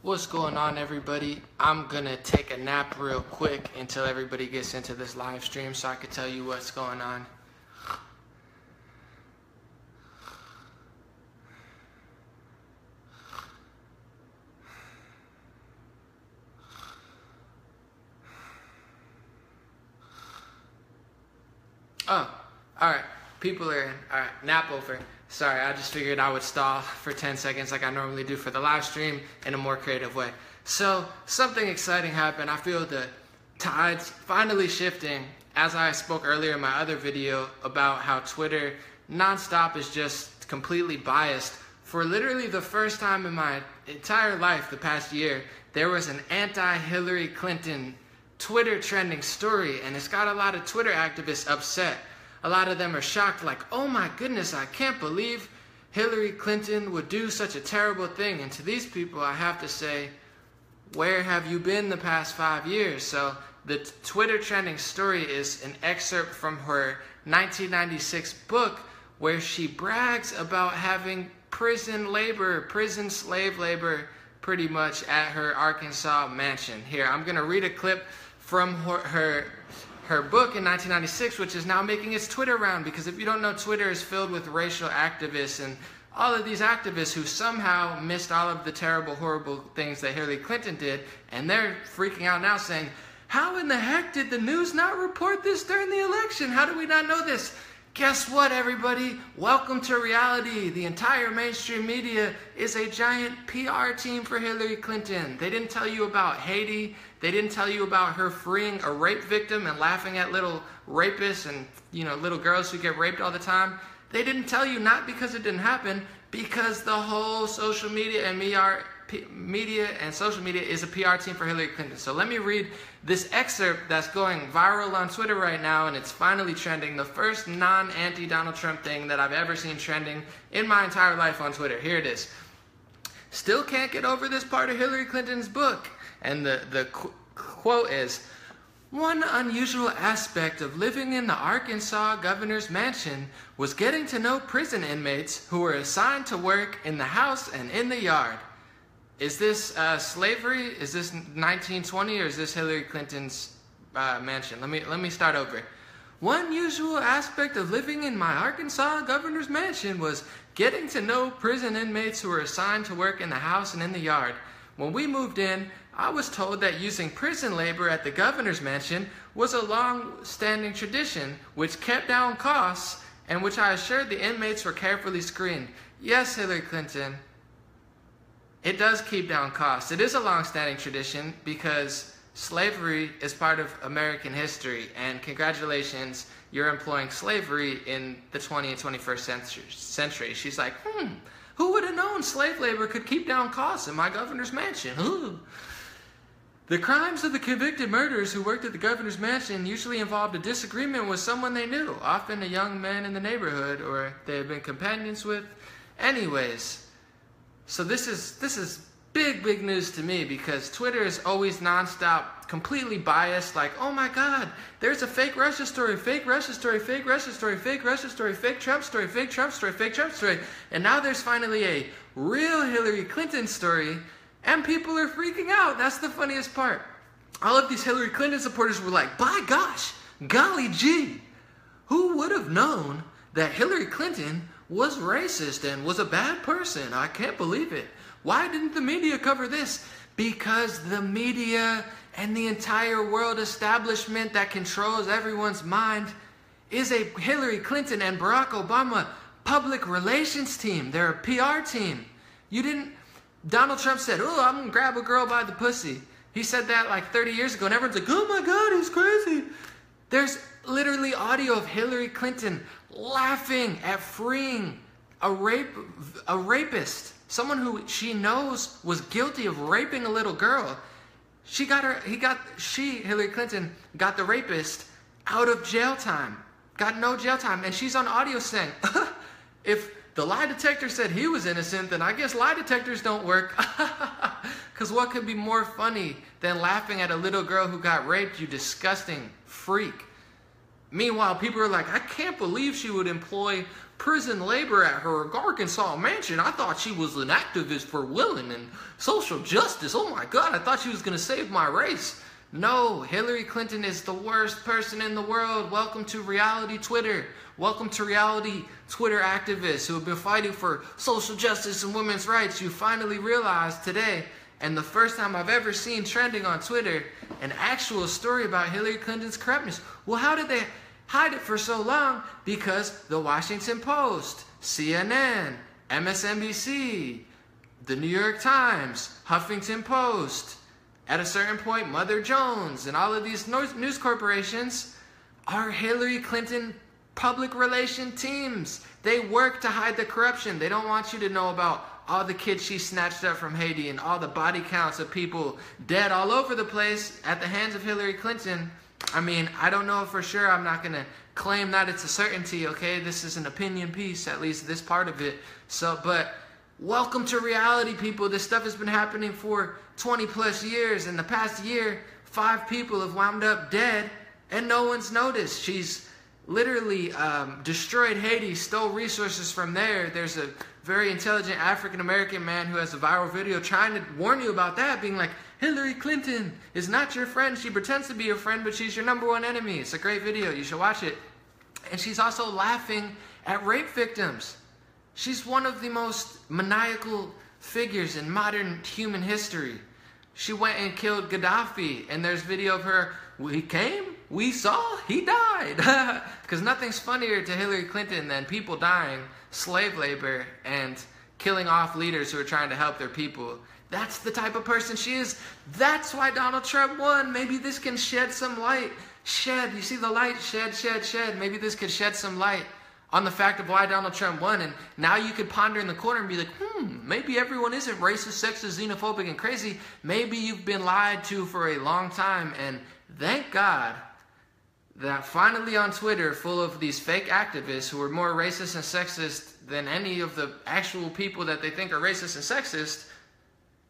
What's going on, everybody? I'm gonna take a nap real quick until everybody gets into this live stream so I can tell you what's going on. Oh, alright. People are in. Alright, nap over. Sorry, I just figured I would stall for 10 seconds like I normally do for the live stream in a more creative way. So, something exciting happened. I feel the tides finally shifting. As I spoke earlier in my other video about how Twitter nonstop is just completely biased. For literally the first time in my entire life, the past year, there was an anti-Hillary Clinton Twitter trending story, and it's got a lot of Twitter activists upset. A lot of them are shocked, like, oh my goodness, I can't believe Hillary Clinton would do such a terrible thing. And to these people, I have to say, where have you been the past 5 years? So the Twitter trending story is an excerpt from her 1996 book where she brags about having prison slave labor, pretty much at her Arkansas mansion. Here, I'm going to read a clip from her book in 1996, which is now making its Twitter round, because if you don't know, Twitter is filled with racial activists and all of these activists who somehow missed all of the terrible, horrible things that Hillary Clinton did, and they're freaking out now saying, how in the heck did the news not report this during the election? How do we not know this? Guess what, everybody? Welcome to reality. The entire mainstream media is a giant PR team for Hillary Clinton. They didn't tell you about Haiti. They didn't tell you about her freeing a rape victim and laughing at little rapists and, little girls who get raped all the time. They didn't tell you, not because it didn't happen, because the whole social media and social media is a PR team for Hillary Clinton. So let me read this excerpt that's going viral on Twitter right now, and it's finally trending. The first non-anti-Donald Trump thing that I've ever seen trending in my entire life on Twitter. Here it is. Still can't get over this part of Hillary Clinton's book. And the quote is, one unusual aspect of living in the Arkansas governor's mansion was getting to know prison inmates who were assigned to work in the house and in the yard. Is this slavery? Is this 1920, or is this Hillary Clinton's mansion? Let me start over. One usual aspect of living in my Arkansas governor's mansion was getting to know prison inmates who were assigned to work in the house and in the yard. When we moved in, I was told that using prison labor at the governor's mansion was a long-standing tradition which kept down costs and which I assured the inmates were carefully screened. Yes, Hillary Clinton, it does keep down costs. It is a long-standing tradition because slavery is part of American history, and congratulations, you're employing slavery in the 20th and 21st century. She's like, who would have known slave labor could keep down costs in my governor's mansion? Ooh. The crimes of the convicted murderers who worked at the governor's mansion usually involved a disagreement with someone they knew, often a young man in the neighborhood or they had been companions with. Anyways, so this is big news to me, because Twitter is always nonstop, completely biased, like, oh my God, there's a fake Russia story, fake Russia story, fake Russia story, fake Russia story, fake Trump story, fake Trump story, fake Trump story. And now there's finally a real Hillary Clinton story, and people are freaking out. That's the funniest part. All of these Hillary Clinton supporters were like, by gosh, golly gee, who would have known that Hillary Clinton was racist and was a bad person? I can't believe it. Why didn't the media cover this? Because the media and the entire world establishment that controls everyone's mind is a Hillary Clinton and Barack Obama public relations team. They're a PR team. Donald Trump said, oh, I'm going to grab a girl by the pussy. He said that like 30 years ago, and everyone's like, oh my God, he's crazy. There's literally audio of Hillary Clinton laughing at freeing a rapist. Someone who she knows was guilty of raping a little girl. Hillary Clinton got the rapist out of jail time. Got no jail time. And she's on audio saying, if the lie detector said he was innocent, then I guess lie detectors don't work. Because what could be more funny than laughing at a little girl who got raped, you disgusting freak? Meanwhile, people are like, I can't believe she would employ prison labor at her Arkansas mansion. I thought she was an activist for women and social justice. Oh my God, I thought she was going to save my race. No, Hillary Clinton is the worst person in the world. Welcome to reality Twitter. Welcome to reality Twitter activists who have been fighting for social justice and women's rights. You finally realized today, and the first time I've ever seen trending on Twitter, an actual story about Hillary Clinton's corruptness. Well, how did they hide it for so long? Because the Washington Post, CNN, MSNBC, the New York Times, Huffington Post, at a certain point, Mother Jones, and all of these news corporations are Hillary Clinton public relation teams. They work to hide the corruption. They don't want you to know about all the kids she snatched up from Haiti and all the body counts of people dead all over the place at the hands of Hillary Clinton. I mean, I don't know for sure. I'm not going to claim that it's a certainty, okay? This is an opinion piece, at least this part of it. So, but welcome to reality, people. This stuff has been happening for 20 plus years. In the past year, 5 people have wound up dead and no one's noticed. She's literally destroyed Haiti, stole resources from there. There's a very intelligent African-American man who has a viral video trying to warn you about that, being like, Hillary Clinton is not your friend. She pretends to be your friend, but she's your #1 enemy. It's a great video. You should watch it. And she's also laughing at rape victims. She's one of the most maniacal figures in modern human history. She went and killed Gaddafi, and there's video of her, we came, we saw, he died. Because nothing's funnier to Hillary Clinton than people dying, slave labor, and killing off leaders who are trying to help their people. That's the type of person she is. That's why Donald Trump won. Maybe this can shed some light. You see the light? Shed. Maybe this could shed some light on the fact of why Donald Trump won. And now you could ponder in the corner and be like, maybe everyone isn't racist, sexist, xenophobic, and crazy. Maybe you've been lied to for a long time. And thank God that finally on Twitter, full of these fake activists who are more racist and sexist than any of the actual people that they think are racist and sexist,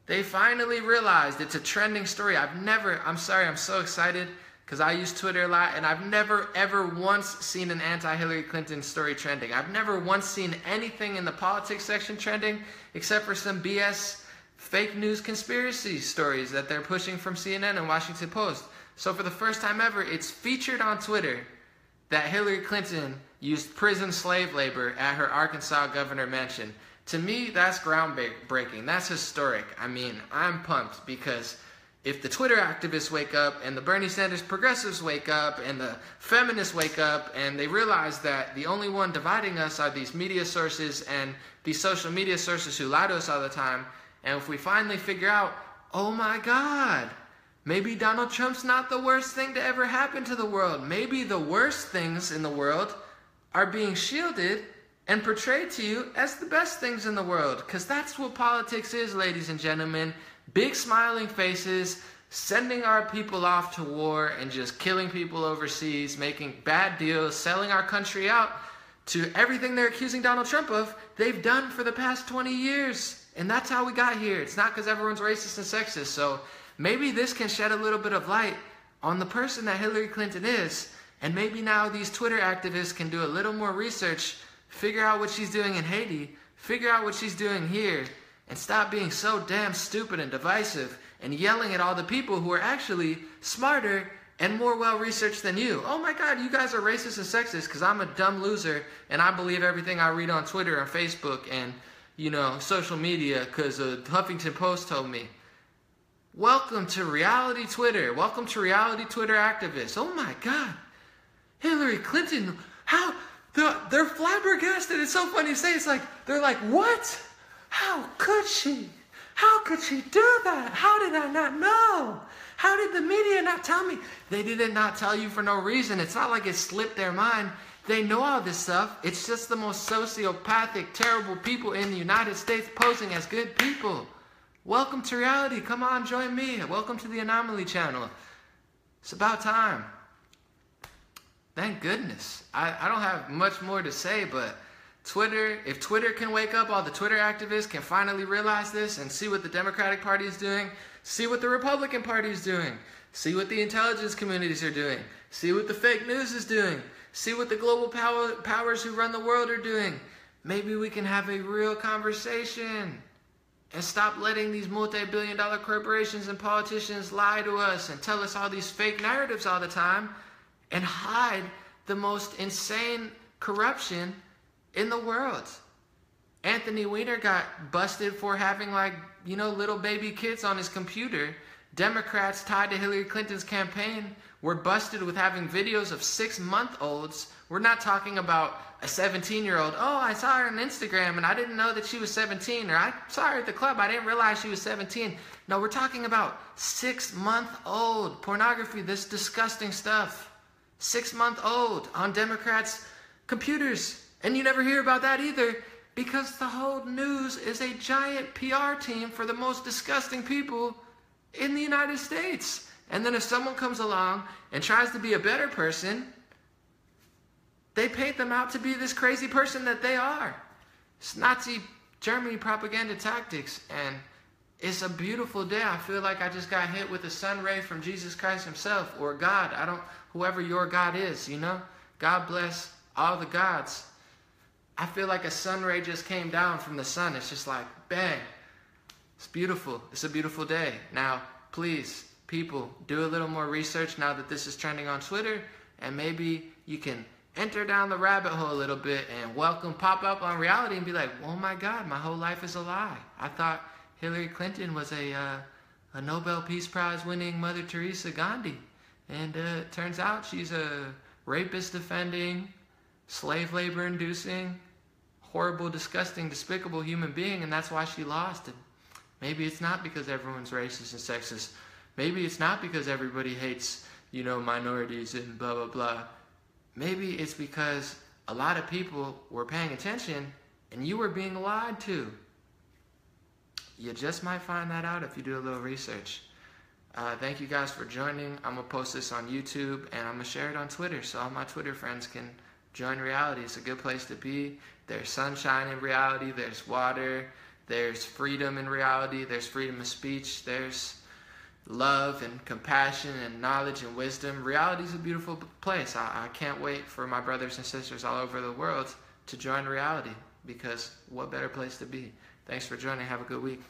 they finally realized it's a trending story. I'm sorry, I'm so excited because I use Twitter a lot, and I've never, ever once seen an anti-Hillary Clinton story trending. I've never once seen anything in the politics section trending except for some BS fake news conspiracy stories that they're pushing from CNN and Washington Post. So for the first time ever, it's featured on Twitter that Hillary Clinton used prison slave labor at her Arkansas governor mansion. To me, that's groundbreaking. That's historic. I mean, I'm pumped because if the Twitter activists wake up and the Bernie Sanders progressives wake up and the feminists wake up and they realize that the only one dividing us are these media sources and these social media sources who lie to us all the time, and if we finally figure out, oh my God, maybe Donald Trump's not the worst thing to ever happen to the world. Maybe the worst things in the world are being shielded and portrayed to you as the best things in the world. Because that's what politics is, ladies and gentlemen. Big smiling faces, sending our people off to war and just killing people overseas, making bad deals, selling our country out to everything they're accusing Donald Trump of, they've done for the past 20 years. And that's how we got here. It's not because everyone's racist and sexist. So maybe this can shed a little bit of light on the person that Hillary Clinton is. And maybe now these Twitter activists can do a little more research, figure out what she's doing in Haiti, figure out what she's doing here, and stop being so damn stupid and divisive and yelling at all the people who are actually smarter and more well-researched than you. Oh my God, you guys are racist and sexist because I'm a dumb loser and I believe everything I read on Twitter and Facebook and, social media because Huffington Post told me. Welcome to reality Twitter. Welcome to reality Twitter activists. Oh my God. Hillary Clinton, how? They're flabbergasted. It's so funny to say. It's like, they're like, what? How could she? How could she do that? How did I not know? How did the media not tell me? They did not tell you for no reason. It's not like it slipped their mind. They know all this stuff. It's just the most sociopathic, terrible people in the United States posing as good people. Welcome to reality. Come on, join me. Welcome to the Anomaly Channel. It's about time. Thank goodness. I don't have much more to say, but Twitter, if Twitter can wake up, all the Twitter activists can finally realize this and see what the Democratic Party is doing, see what the Republican Party is doing, see what the intelligence communities are doing, see what the fake news is doing, see what the global powers who run the world are doing. Maybe we can have a real conversation and stop letting these multi-billion-dollar corporations and politicians lie to us and tell us all these fake narratives all the time and hide the most insane corruption in the world. Anthony Weiner got busted for having little baby kids on his computer. Democrats tied to Hillary Clinton's campaign were busted with having videos of 6-month-olds. We're not talking about a 17-year-old. Oh, I saw her on Instagram and I didn't know that she was 17. Or I saw her at the club. I didn't realize she was 17. No, we're talking about 6-month-old pornography, this disgusting stuff. 6-month-old on Democrats' computers. And you never hear about that either because the whole news is a giant PR team for the most disgusting people in the United States. And then if someone comes along and tries to be a better person, they paint them out to be this crazy person that they are. It's Nazi Germany propaganda tactics, and it's a beautiful day. I feel like I just got hit with a sun ray from Jesus Christ himself, or God. Whoever your God is, God bless all the gods. I feel like a sun ray just came down from the sun. It's just like, bang. It's beautiful. It's a beautiful day. Now, please, people, do a little more research now that this is trending on Twitter, and maybe you can enter down the rabbit hole a little bit and pop up on reality and be like, oh my God, my whole life is a lie. I thought Hillary Clinton was a Nobel Peace Prize winning Mother Teresa Gandhi. And it turns out she's a rapist defending, slave labor inducing, horrible, disgusting, despicable human being, and that's why she lost. And maybe it's not because everyone's racist and sexist. Maybe it's not because everybody hates, minorities and blah, blah, blah. Maybe it's because a lot of people were paying attention and you were being lied to. You just might find that out if you do a little research. Thank you guys for joining. I'm going to post this on YouTube and I'm going to share it on Twitter so all my Twitter friends can join reality. It's a good place to be. There's sunshine in reality. There's water. There's freedom in reality. There's freedom of speech. There's love and compassion and knowledge and wisdom. Reality is a beautiful place. I can't wait for my brothers and sisters all over the world to join reality because what better place to be. Thanks for joining. Have a good week.